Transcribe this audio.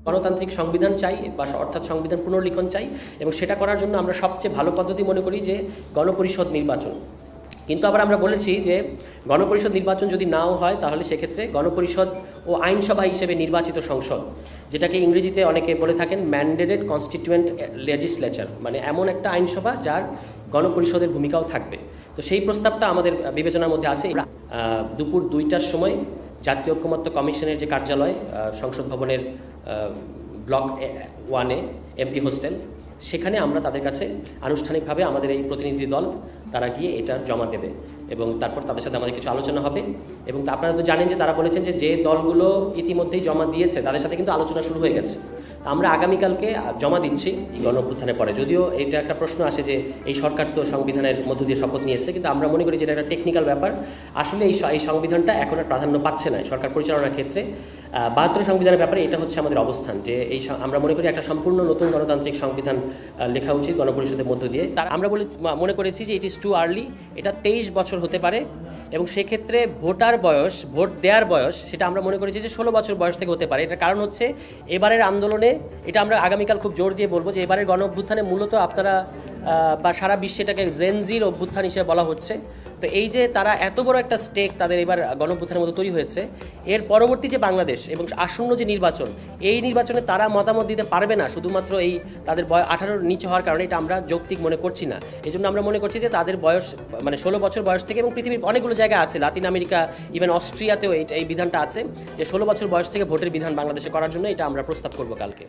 গণতান্ত্রিক সংবিধান চাই বা অর্থাৎ সংবিধান পুনর্লিখন চাই, এবং সেটা করার জন্য আমরা সবচেয়ে ভালো পদ্ধতি মনে করি যে গণপরিষদ নির্বাচন। কিন্তু আবার আমরা বলেছি যে গণপরিষদ নির্বাচন যদি নাও হয় তাহলে সেক্ষেত্রে গণপরিষদ ও আইনসভা হিসেবে নির্বাচিত সংসদ, যেটাকে ইংরেজিতে অনেকে বলে থাকেন ম্যান্ডেটেড কনস্টিটিউয়েন্ট লেজিসলেচার, মানে এমন একটা আইনসভা যার গণপরিষদের ভূমিকাও থাকবে। তো সেই প্রস্তাবটা আমাদের বিবেচনার মধ্যে আছে। দুপুর 2টার সময় জাতীয় ঐকমত্য কমিশনের যে কার্যালয় সংসদ ভবনের ব্লক 1-এ এমপি হোস্টেল, সেখানে আমরা তাদের কাছে আনুষ্ঠানিকভাবে আমাদের এই প্রতিনিধি দল তারা গিয়ে এটা জমা দেবে এবং তারপর তাদের সাথে আমাদের কিছু আলোচনা হবে। এবং আপনারা তো জানেন যে তারা বলেছেন যে যে দলগুলো ইতিমধ্যেই জমা দিয়েছে তাদের সাথে কিন্তু আলোচনা শুরু হয়ে গেছে। আমরা আগামীকালকে জমা দিচ্ছি গণঅভ্যুত্থানের পরে। যদিও এটা একটা প্রশ্ন আসে যে এই সরকার তো সংবিধানের মধ্য দিয়ে শপথ নিয়েছে, কিন্তু আমরা মনে করি যে এটা একটা টেকনিক্যাল ব্যাপার। আসলে এই সংবিধানটা এখন আর প্রাধান্য পাচ্ছে না সরকার পরিচালনার ক্ষেত্রে। 72 সংবিধানের ব্যাপারে এটা হচ্ছে আমাদের অবস্থান, যে আমরা মনে করি একটা সম্পূর্ণ নতুন গণতান্ত্রিক সংবিধান লেখা উচিত গণপরিষদের মধ্য দিয়ে। আমরা মনে করেছি যে ইট ইজ টু আর্লি, এটা 23 বছর হতে পারে, এবং সেক্ষেত্রে ভোট দেওয়ার বয়স সেটা আমরা মনে করেছি যে 16 বছর বয়স থেকে হতে পারে। এটার কারণ হচ্ছে এবারের আন্দোলনে, এটা আমরা আগামীকাল খুব জোর দিয়ে বলবো যে এবারের গণঅভ্যুত্থানে মূলত আপনারা বা সারা বিশ্বে এটাকে জেনজির অভ্যুত্থান হিসেবে বলা হচ্ছে। তো এই যে তারা এত বড় একটা স্টেক তাদের এবার গণঅভ্যুত্থানের মতো তৈরি হয়েছে, এর পরবর্তী যে বাংলাদেশ এবং আসন্ন যে নির্বাচন, এই নির্বাচনে তারা মতামত দিতে পারবে না শুধুমাত্র এই তাদের 18-র নিচে হওয়ার কারণে। এটা আমরা যৌক্তিক মনে করছি না। এই জন্য আমরা মনে করছি যে তাদের বয়স মানে 16 বছর বয়স থেকে, এবং পৃথিবীর অনেকগুলো জায়গা আছে, লাতিন আমেরিকা, ইভেন অস্ট্রিয়াতেও এই বিধানটা আছে যে 16 বছর বয়স থেকে ভোটের বিধান বাংলাদেশে করার জন্য এটা আমরা প্রস্তাব করব কালকে।